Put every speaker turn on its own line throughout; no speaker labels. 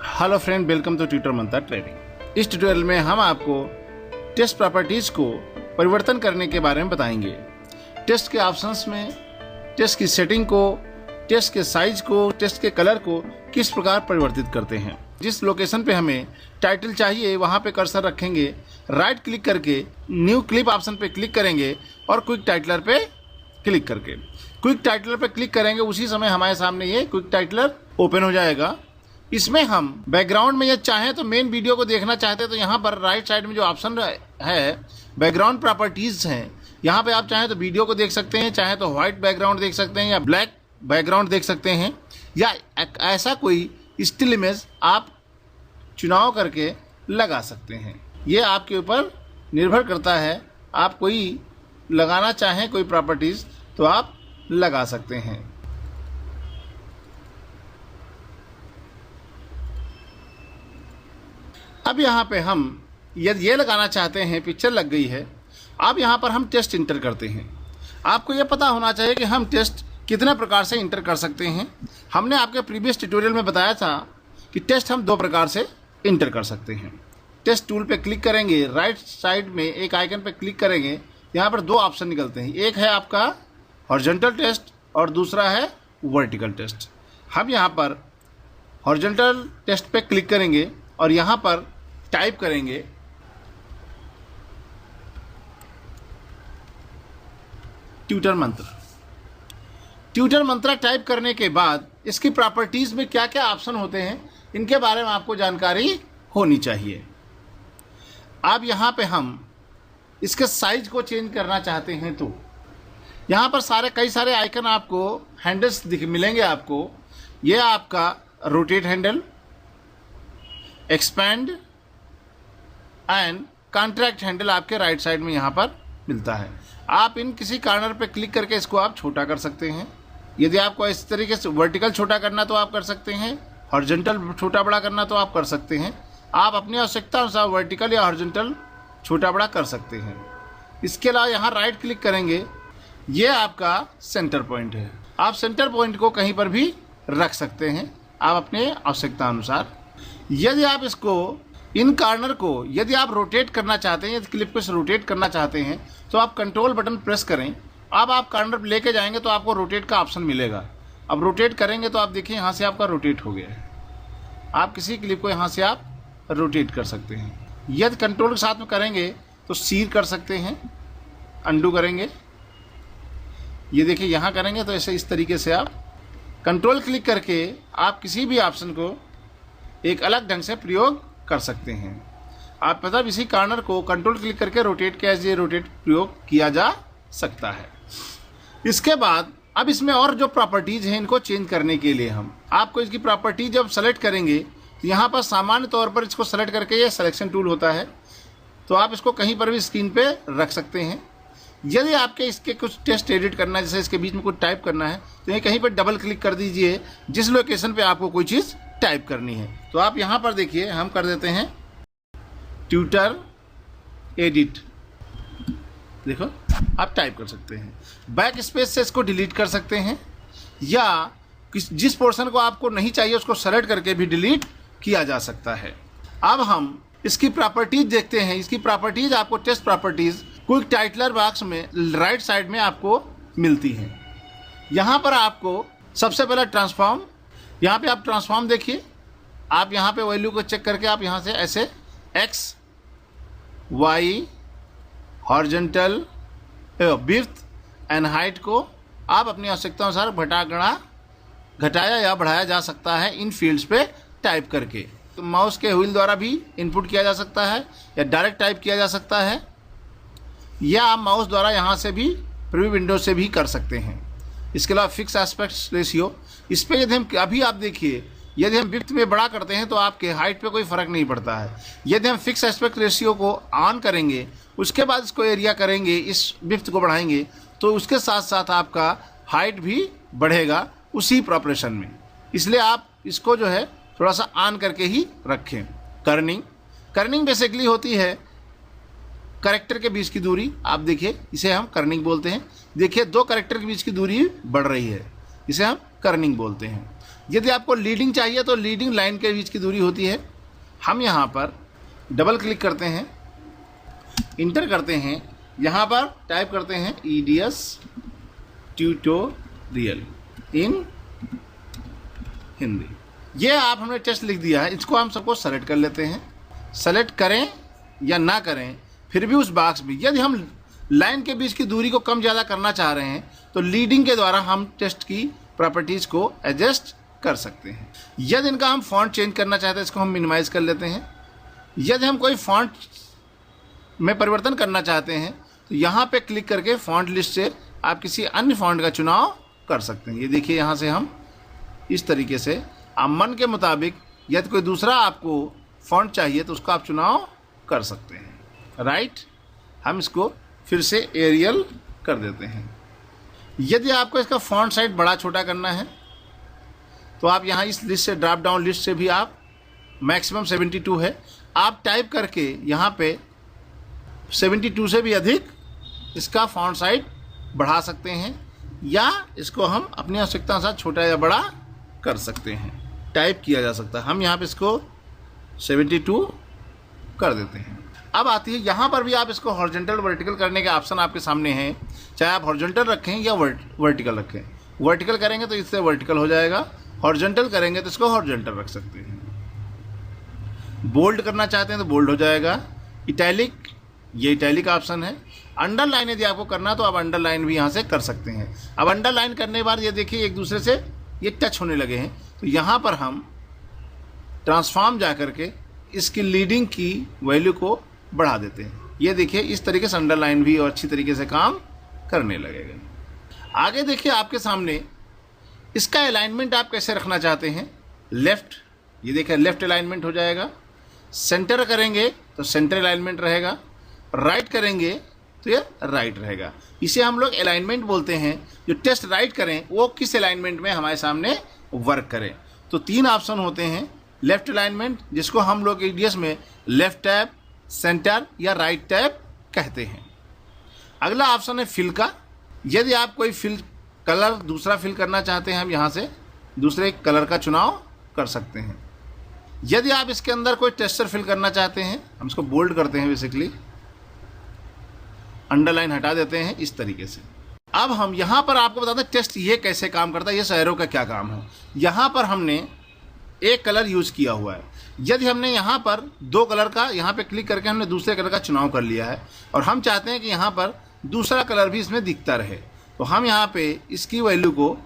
Hello friend, welcome to tutor Mantra training. इस tutorial में हम आपको टेस्ट प्रॉपर्टीज़ को परिवर्तन करने के बारे में बताएंगे। टेस्ट के ऑप्शंस में टेस्ट की सेटिंग को, टेस्ट के साइज को, टेस्ट के कलर को किस प्रकार परिवर्तित करते हैं। जिस लोकेशन पे हमें टाइटल चाहिए वहाँ पे कर्सर रखेंगे, राइट क्लिक करके न्यू क्लिप ऑप्शन पे क्लिक करेंगे और क्विक टाइटलर पे क्लिक करके क्विक टाइटलर पे क्लिक करेंगे। उसी समय हमारे सामने ये क्विक टाइटलर ओपन हो जाएगा। इसमें हम बैकग्राउंड में ये चाहें तो मेन वीडियो को देखना चाहते हैं तो यहाँ पर राइट साइड में जो ऑप्शन है बैकग्राउंड प्रॉपर्टीज़ हैं, यहाँ पे आप चाहें तो वीडियो को देख सकते हैं, चाहे तो व्हाइट बैकग्राउंड देख सकते हैं या ब्लैक बैकग्राउंड देख सकते हैं, या ऐसा कोई स्टिल इमेज आप चुनाव करके लगा सकते हैं। ये आपके ऊपर निर्भर करता है। आप कोई लगाना चाहें कोई प्रॉपर्टीज़ तो आप लगा सकते हैं। अब यहाँ पे हम यदि ये लगाना चाहते हैं, पिक्चर लग गई है, अब यहाँ पर हम टेस्ट इंटर करते हैं। आपको ये पता होना चाहिए कि हम टेस्ट कितने प्रकार से इंटर कर सकते हैं। हमने आपके प्रीवियस ट्यूटोरियल में बताया था कि टेस्ट हम दो प्रकार से इंटर कर सकते हैं। टेस्ट टूल पे क्लिक करेंगे, राइट साइड में एक आइकन पे क्लिक करेंगे, यहाँ पर दो ऑप्शन निकलते हैं। एक है आपका हॉरिजॉन्टल टेस्ट और दूसरा है वर्टिकल टेस्ट। हम यहाँ पर हॉरिजॉन्टल टेस्ट पे क्लिक करेंगे और यहाँ पर टाइप करेंगे ट्यूटर मंत्रा। ट्यूटर मंत्रा टाइप करने के बाद इसकी प्रॉपर्टीज़ में क्या क्या ऑप्शन होते हैं इनके बारे में आपको जानकारी होनी चाहिए। अब यहाँ पे हम इसके साइज को चेंज करना चाहते हैं तो यहाँ पर कई सारे आइकन आपको हैंडल्स मिलेंगे आपको। ये आपका rotate handle, expand and contract handle आपके राइट साइड में यहाँ पर मिलता है। आप इन किसी कॉर्नर पे क्लिक करके इसको आप छोटा कर सकते हैं। यदि आपको इस तरीके से वर्टिकल छोटा करना तो आप कर सकते हैं, हॉरिजॉन्टल छोटा बड़ा करना तो आप कर सकते हैं। आप अपनी आवश्यकता अनुसार वर्टिकल या हॉरिजॉन्टल छोटा बड़ा कर सकते हैं। इसके अलावा यहाँ राइट क्लिक करेंगे, ये आपका सेंटर पॉइंट है। आप सेंटर पॉइंट को कहीं पर भी रख सकते हैं आप अपने आवश्यकता अनुसार। यदि आप इसको इन कॉर्नर को यदि आप रोटेट करना चाहते हैं, यदि क्लिप को रोटेट करना चाहते हैं तो आप कंट्रोल बटन प्रेस करें। अब आप कॉर्नर लेके जाएंगे तो आपको रोटेट का ऑप्शन मिलेगा। अब रोटेट करेंगे तो आप देखिए यहाँ से आपका रोटेट हो गया है। आप किसी क्लिप को यहाँ से आप रोटेट कर सकते हैं। यदि कंट्रोल के साथ में करेंगे तो सीर कर सकते हैं, अंडू करेंगे। ये देखिए यहाँ करेंगे तो ऐसे इस तरीके से आप कंट्रोल क्लिक करके आप किसी भी ऑप्शन को एक अलग ढंग से प्रयोग कर सकते हैं। आप मतलब इसी कॉर्नर को कंट्रोल क्लिक करके रोटेट के एज ए रोटेट प्रयोग किया जा सकता है। इसके बाद अब इसमें और जो प्रॉपर्टीज़ हैं इनको चेंज करने के लिए हम आपको इसकी प्रॉपर्टी जब सेलेक्ट करेंगे तो यहाँ पर सामान्य तौर पर इसको सेलेक्ट करके ये सिलेक्शन टूल होता है, तो आप इसको कहीं पर भी स्क्रीन पे रख सकते हैं। यदि आपके इसके कुछ टेस्ट एडिट करना है, जैसे इसके बीच में कुछ टाइप करना है, तो ये कहीं पर डबल क्लिक कर दीजिए जिस लोकेशन पे आपको कोई चीज़ टाइप करनी है। तो आप यहाँ पर देखिए हम कर देते हैं ट्यूटर एडिट। देखो आप टाइप कर सकते हैं। बैक स्पेस से इसको डिलीट कर सकते हैं या जिस पोर्शन को आपको नहीं चाहिए उसको सेलेक्ट करके भी डिलीट किया जा सकता है। अब हम इसकी प्रॉपर्टीज देखते हैं। इसकी प्रॉपर्टीज आपको text properties quick titler box में राइट साइड में आपको मिलती हैं। यहाँ पर आपको सबसे पहला ट्रांसफॉर्म, यहाँ पे आप ट्रांसफॉर्म देखिए। आप यहाँ पे वैल्यू को चेक करके आप यहाँ से ऐसे X Y horizontal width and height को आप अपनी आवश्यकता अनुसार घटाया या बढ़ाया जा सकता है इन फील्ड्स पे टाइप करके। तो माउस के व्हील द्वारा भी इनपुट किया जा सकता है या डायरेक्ट टाइप किया जा सकता है, या आप माउस द्वारा यहाँ से भी प्रीव्यू विंडो से भी कर सकते हैं। इसके अलावा फिक्स एस्पेक्ट रेशियो, इस पर यदि हम अभी आप देखिए यदि हम विड्थ में बड़ा करते हैं तो आपके हाइट पे कोई फ़र्क नहीं पड़ता है। यदि हम फिक्स एस्पेक्ट रेशियो को ऑन करेंगे उसके बाद इसको एरिया करेंगे, इस विड्थ को बढ़ाएंगे तो उसके साथ साथ आपका हाइट भी बढ़ेगा उसी प्रॉपोर्शन में। इसलिए आप इसको जो है थोड़ा सा ऑन करके ही रखें। कर्निंग बेसिकली होती है कैरेक्टर के बीच की दूरी। आप देखिए इसे हम कर्निंग बोलते हैं। देखिए दो कैरेक्टर के बीच की दूरी बढ़ रही है, इसे हम कर्निंग बोलते हैं। यदि आपको लीडिंग चाहिए तो लीडिंग लाइन के बीच की दूरी होती है। हम यहाँ पर डबल क्लिक करते हैं, इंटर करते हैं, यहाँ पर टाइप करते हैं EDS ट्यूटोरियल इन हिंदी। ये आप हमने टेस्ट लिख दिया है, इसको हम सबको सेलेक्ट कर लेते हैं। सेलेक्ट करें या ना करें, फिर भी उस बॉक्स में यदि हम लाइन के बीच की दूरी को कम ज़्यादा करना चाह रहे हैं तो लीडिंग के द्वारा हम टेस्ट की प्रॉपर्टीज़ को एडजस्ट कर सकते हैं। यदि इनका हम फॉन्ट चेंज करना चाहते हैं, इसको हम मिनिमाइज कर लेते हैं। यदि हम कोई फॉन्ट में परिवर्तन करना चाहते हैं तो यहाँ पे क्लिक करके फॉन्ट लिस्ट से आप किसी अन्य फॉन्ट का चुनाव कर सकते हैं। ये देखिए, यहाँ से हम इस तरीके से आप मन के मुताबिक यदि कोई दूसरा आपको फॉन्ट चाहिए तो उसका आप चुनाव कर सकते हैं। राइट, हम इसको फिर से एरियल कर देते हैं। यदि आपको इसका फॉन्ट साइज बड़ा छोटा करना है तो आप यहाँ इस लिस्ट से, ड्रॉप डाउन लिस्ट से भी आप मैक्सिमम 72 है, आप टाइप करके यहाँ पे 72 से भी अधिक इसका फॉन्ट साइज बढ़ा सकते हैं, या इसको हम अपनी आवश्यकता अनुसार छोटा या बड़ा कर सकते हैं, टाइप किया जा सकता है। हम यहाँ पे इसको 72 कर देते हैं। अब आती है, यहाँ पर भी आप इसको हॉरिजॉन्टल वर्टिकल करने के ऑप्शन आपके सामने हैं, चाहे आप हॉरिजॉन्टल रखें या वर्टिकल रखें। वर्टिकल करेंगे तो इससे वर्टिकल हो जाएगा, हॉरिजॉन्टल करेंगे तो इसको हॉरिजॉन्टल रख सकते हैं। बोल्ड करना चाहते हैं तो बोल्ड हो जाएगा। इटैलिक, ये इटैलिक ऑप्शन है। अंडरलाइन यदि आपको करना तो आप अंडरलाइन भी यहाँ से कर सकते हैं। अब अंडरलाइन करने के बाद ये देखिए एक दूसरे से ये टच होने लगे हैं, तो यहाँ पर हम ट्रांसफॉर्म जा करके इसकी लीडिंग की वैल्यू को बढ़ा देते हैं। ये देखिए इस तरीके से अंडरलाइन भी और अच्छी तरीके से काम करने लगेगा। आगे देखिए आपके सामने इसका अलाइनमेंट आप कैसे रखना चाहते हैं। लेफ़्ट, ये देखिए लेफ़्ट अलाइनमेंट हो जाएगा। सेंटर करेंगे तो सेंटर अलाइनमेंट रहेगा। राइट करेंगे तो ये राइट रहेगा। इसे हम लोग अलाइनमेंट बोलते हैं। जो टेस्ट राइट करें वो किस अलाइनमेंट में हमारे सामने वर्क करें। तो 3 ऑप्शन होते हैं। लेफ़्ट अलाइनमेंट, जिसको हम लोग EDS में लेफ़्ट टैब, सेंटर या राइट टैब कहते हैं। अगला ऑप्शन है फिल का। यदि आप कोई फिल कलर दूसरा फिल करना चाहते हैं, हम यहाँ से दूसरे कलर का चुनाव कर सकते हैं। यदि आप इसके अंदर कोई टेक्सचर फिल करना चाहते हैं, हम इसको बोल्ड करते हैं, बेसिकली अंडरलाइन हटा देते हैं इस तरीके से। अब हम यहाँ पर आपको बताते हैं टेस्ट ये कैसे काम करता है, ये एरो का क्या काम है। यहाँ पर हमने एक कलर यूज़ किया हुआ है। यदि हमने यहाँ पर 2 कलर का, यहाँ पे क्लिक करके हमने दूसरे कलर का चुनाव कर लिया है और हम चाहते हैं कि यहाँ पर दूसरा कलर भी इसमें दिखता रहे, तो हम यहाँ पे इसकी वैल्यू को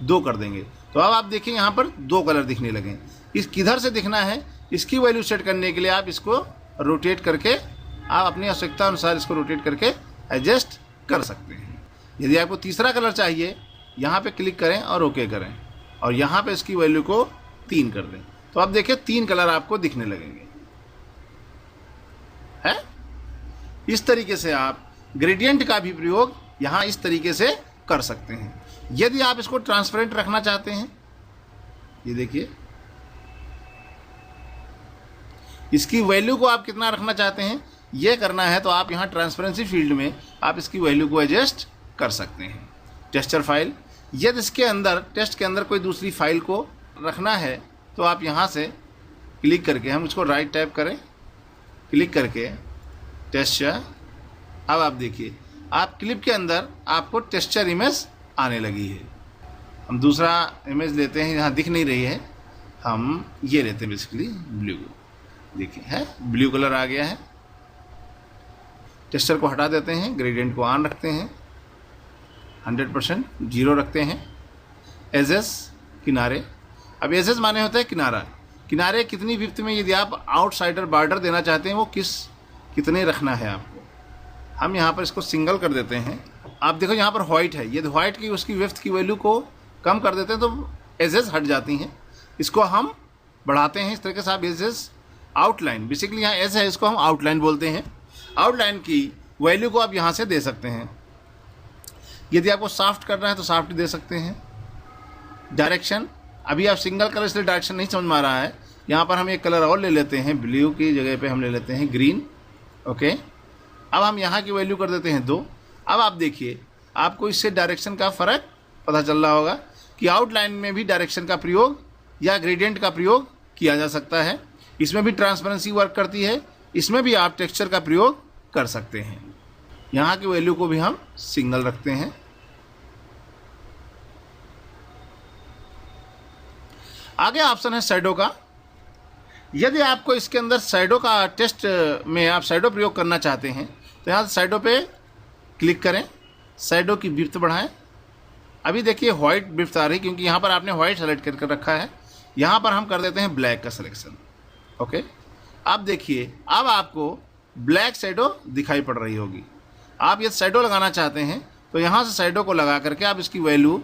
2 कर देंगे। तो अब आप देखिए यहाँ पर 2 कलर दिखने लगे। इस किधर से दिखना है, इसकी वैल्यू सेट करने के लिए आप इसको रोटेट करके, आप अपनी आवश्यकता अनुसार इसको रोटेट करके एडजस्ट कर सकते हैं। यदि आपको तीसरा कलर चाहिए, यहाँ पे क्लिक करें और ओके करें और यहाँ पे इसकी वैल्यू को 3 कर दें, तो आप देखिए 3 कलर आपको दिखने लगेंगे। है इस तरीके से आप ग्रेडियंट का भी प्रयोग यहाँ इस तरीके से कर सकते हैं। यदि आप इसको ट्रांसपेरेंट रखना चाहते हैं, ये देखिए इसकी वैल्यू को आप कितना रखना चाहते हैं, ये करना है तो आप यहाँ ट्रांसपेरेंसी फील्ड में आप इसकी वैल्यू को एडजस्ट कर सकते हैं। टेक्सचर फाइल, यदि इसके अंदर टेस्ट के अंदर कोई दूसरी फाइल को रखना है तो आप यहाँ से क्लिक करके, हम इसको राइट टैप करें, क्लिक करके टेक्सचर। अब आप देखिए आप क्लिप के अंदर आपको टेक्सचर इमेज आने लगी है। हम दूसरा इमेज लेते हैं, यहाँ दिख नहीं रही है, हम ये लेते हैं बेसिकली ब्लू। देखिए है ब्लू कलर आ गया है। टेक्सचर को हटा देते हैं, ग्रेडियंट को ऑन रखते हैं, 100% 0 रखते हैं। एजेस किनारे, अब एजेस माने होता है किनारा। किनारे कितनी विड्थ में, यदि आप आउटसाइडर बॉर्डर देना चाहते हैं वो कितने रखना है आपको। हम यहाँ पर इसको सिंगल कर देते हैं। आप देखो यहाँ पर व्हाइट है, यदि व्हाइट की उसकी विड्थ की वैल्यू को कम कर देते हैं तो एजेस हट जाती हैं। इसको हम बढ़ाते हैं इस तरीके से। आप एजेस आउटलाइन, बेसिकली यहाँ एज है, इसको हम आउटलाइन बोलते हैं। आउटलाइन की वैल्यू को आप यहाँ से दे सकते हैं। यदि आपको सॉफ्ट करना है तो सॉफ्ट दे सकते हैं। डायरेक्शन, अभी आप सिंगल कलर इसलिए डायरेक्शन नहीं समझ में आ रहा है, यहाँ पर हम एक कलर और ले लेते हैं, ब्लू की जगह पे हम ले लेते हैं ग्रीन। ओके, अब हम यहाँ की वैल्यू कर देते हैं 2। अब आप देखिए आपको इससे डायरेक्शन का फ़र्क पता चल रहा होगा कि आउटलाइन में भी डायरेक्शन का प्रयोग या ग्रेडियंट का प्रयोग किया जा सकता है। इसमें भी ट्रांसपेरेंसी वर्क करती है, इसमें भी आप टेक्सचर का प्रयोग कर सकते हैं। यहाँ की वैल्यू को भी हम सिंगल रखते हैं। आगे ऑप्शन है शैडो का। यदि आपको इसके अंदर शैडो का टेस्ट में आप शैडो प्रयोग करना चाहते हैं तो यहाँ शैडो पे क्लिक करें, शैडो की विड्थ बढ़ाएं। अभी देखिए व्हाइट विड्थ आ रही क्योंकि यहाँ पर आपने व्हाइट सेलेक्ट करके रखा है। यहाँ पर हम कर देते हैं ब्लैक का सिलेक्शन। ओके, अब देखिए अब आपको ब्लैक शैडो दिखाई पड़ रही होगी। आप ये शैडो लगाना चाहते हैं तो यहाँ से शैडो को लगा करके आप इसकी वैल्यू,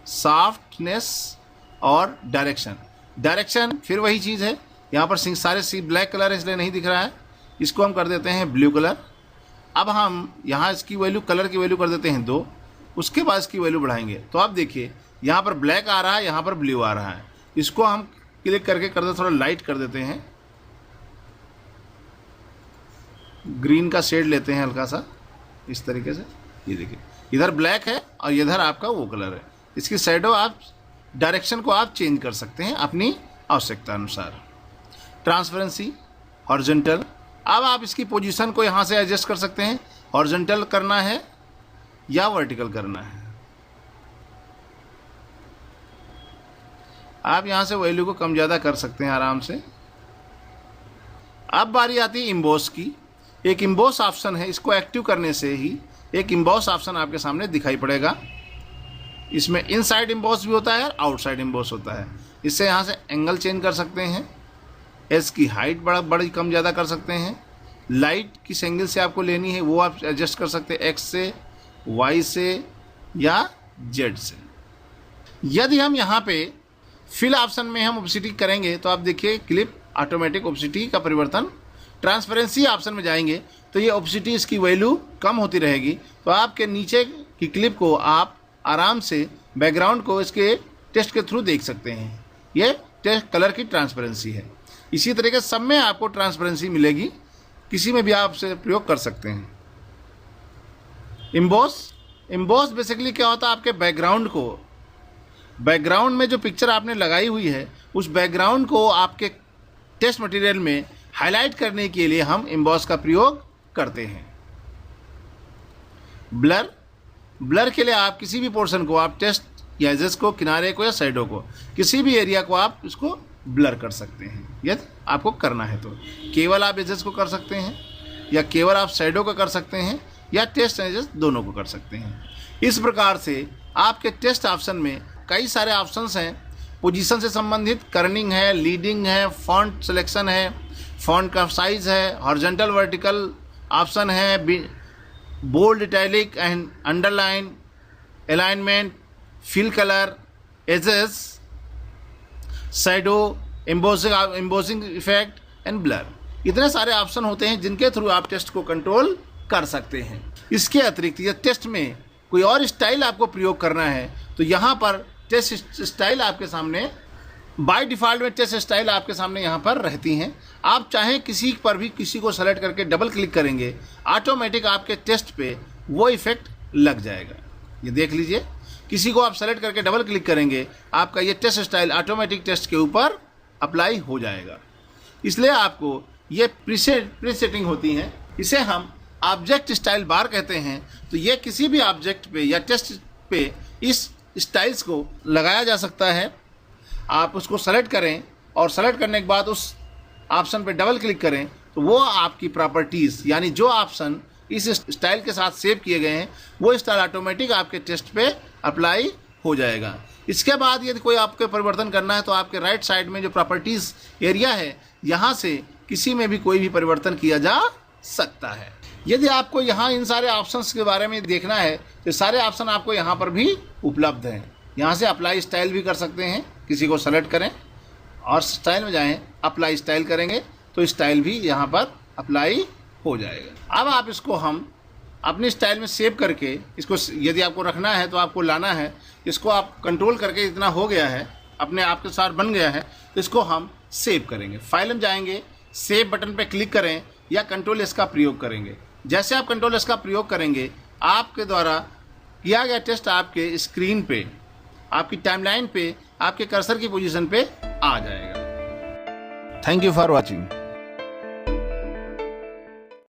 सॉफ्टनेस और डायरेक्शन फिर वही चीज़ है। यहाँ पर सारे सी ब्लैक कलर है इसलिए नहीं दिख रहा है, इसको हम कर देते हैं ब्लू कलर। अब हम यहाँ इसकी वैल्यू, कलर की वैल्यू कर देते हैं 2, उसके बाद इसकी वैल्यू बढ़ाएंगे तो आप देखिए यहाँ पर ब्लैक आ रहा है, यहाँ पर ब्लू आ रहा है। इसको हम क्लिक करके कर देते, थोड़ा लाइट कर देते हैं, ग्रीन का शेड लेते हैं हल्का सा इस तरीके से। ये देखिए इधर ब्लैक है और इधर आपका वो कलर है। इसकी शैडो आप, डायरेक्शन को आप चेंज कर सकते हैं अपनी आवश्यकता अनुसार। ट्रांसपेरेंसी हॉरिजॉन्टल, अब आप इसकी पोजीशन को यहाँ से एडजस्ट कर सकते हैं, हॉरिजॉन्टल करना है या वर्टिकल करना है। आप यहाँ से वैल्यू को कम ज़्यादा कर सकते हैं आराम से। अब बारी आती है इम्बॉस की। एक इम्बॉस ऑप्शन है, इसको एक्टिव करने से ही एक इम्बॉस ऑप्शन आपके सामने दिखाई पड़ेगा। इसमें इनसाइड इम्बॉस भी होता है और आउटसाइड इम्बॉस होता है। इससे यहाँ से एंगल चेंज कर सकते हैं, एज की हाइट बड़ी कम ज़्यादा कर सकते हैं, लाइट किस एंगल से आपको लेनी है वो आप एडजस्ट कर सकते हैं, एक्स से, वाई से या जेड से। यदि हम यहाँ पे फिल ऑप्शन में हम ओपेसिटी करेंगे तो आप देखिए क्लिप ऑटोमेटिक ओपेसिटी का परिवर्तन। ट्रांसपेरेंसी ऑप्शन में जाएंगे तो ये ओपेसिटी, इसकी वैल्यू कम होती रहेगी। तो आपके नीचे की क्लिप को आप आराम से बैकग्राउंड को इसके टेस्ट के थ्रू देख सकते हैं। ये टेस्ट कलर की ट्रांसपेरेंसी है। इसी तरीके सब में आपको ट्रांसपेरेंसी मिलेगी, किसी में भी आप से प्रयोग कर सकते हैं। इम्बॉस बेसिकली क्या होता है, आपके बैकग्राउंड में जो पिक्चर आपने लगाई हुई है उस बैकग्राउंड को आपके टेस्ट मटेरियल में हाईलाइट करने के लिए हम इम्बॉस का प्रयोग करते हैं। ब्लर के लिए आप किसी भी पोर्शन को, आप टेस्ट या एजेस को, किनारे को या साइडों को, किसी भी एरिया को आप इसको ब्लर कर सकते हैं यदि आपको करना है तो। केवल आप एजेस को कर सकते हैं या केवल आप साइडों को कर सकते हैं या टेस्ट एजेस दोनों को कर सकते हैं। इस प्रकार से आपके टेस्ट ऑप्शन में कई सारे ऑप्शंस हैं। पोजीशन से संबंधित कर्निंग है, लीडिंग है, फॉन्ट सिलेक्शन है, फॉन्ट का साइज है, हॉरिजॉन्टल वर्टिकल ऑप्शन है, bold, italic and underline, alignment, fill colour, edges, shadow, embossing effect and blur. इतने सारे ऑप्शन होते हैं जिनके थ्रू आप टेस्ट को कंट्रोल कर सकते हैं। इसके अतिरिक्त यह टेस्ट में कोई और स्टाइल आपको प्रयोग करना है तो यहाँ पर टेस्ट स्टाइल आपके सामने, बाय डिफ़ॉल्ट में टेस्ट स्टाइल आपके सामने यहाँ पर रहती हैं। आप चाहें किसी पर भी किसी को सेलेक्ट करके डबल क्लिक करेंगे, ऑटोमेटिक आपके टेस्ट पे वो इफेक्ट लग जाएगा। ये देख लीजिए, किसी को आप सेलेक्ट करके डबल क्लिक करेंगे, आपका ये टेस्ट स्टाइल ऑटोमेटिक टेस्ट के ऊपर अप्लाई हो जाएगा। इसलिए आपको ये प्रीसेटिंग होती हैं, इसे हम ऑब्जेक्ट स्टाइल बार कहते हैं। तो ये किसी भी ऑब्जेक्ट पे या टेस्ट पे इस स्टाइल्स को लगाया जा सकता है। आप उसको सेलेक्ट करें और सेलेक्ट करने के बाद उस ऑप्शन पे डबल क्लिक करें तो वो आपकी प्रॉपर्टीज़, यानी जो ऑप्शन इस स्टाइल के साथ सेव किए गए हैं वो स्टाइल ऑटोमेटिक आपके टेस्ट पे अप्लाई हो जाएगा। इसके बाद यदि कोई आपको परिवर्तन करना है तो आपके राइट साइड में जो प्रॉपर्टीज़ एरिया है यहाँ से किसी में भी कोई भी परिवर्तन किया जा सकता है। यदि आपको यहाँ इन सारे ऑप्शंस के बारे में देखना है तो सारे ऑप्शन आपको यहाँ पर भी उपलब्ध हैं। यहाँ से अप्लाई स्टाइल भी कर सकते हैं, किसी को सेलेक्ट करें और स्टाइल में जाएं, अप्लाई स्टाइल करेंगे तो स्टाइल भी यहाँ पर अप्लाई हो जाएगा। अब आप इसको हम अपनी स्टाइल में सेव करके, इसको यदि आपको रखना है तो आपको लाना है, इसको आप कंट्रोल करके इतना हो गया है, अपने आप के साथ बन गया है, तो इसको हम सेव करेंगे। फाइल में जाएंगे, सेव बटन पर क्लिक करें या कंट्रोल एस का प्रयोग करेंगे। जैसे आप कंट्रोल एस का प्रयोग करेंगे, आपके द्वारा किया गया टेस्ट आपके स्क्रीन पे, आपकी टाइमलाइन पे, आपके कर्सर की पोजीशन पे आ जाएगा। Thank you for watching.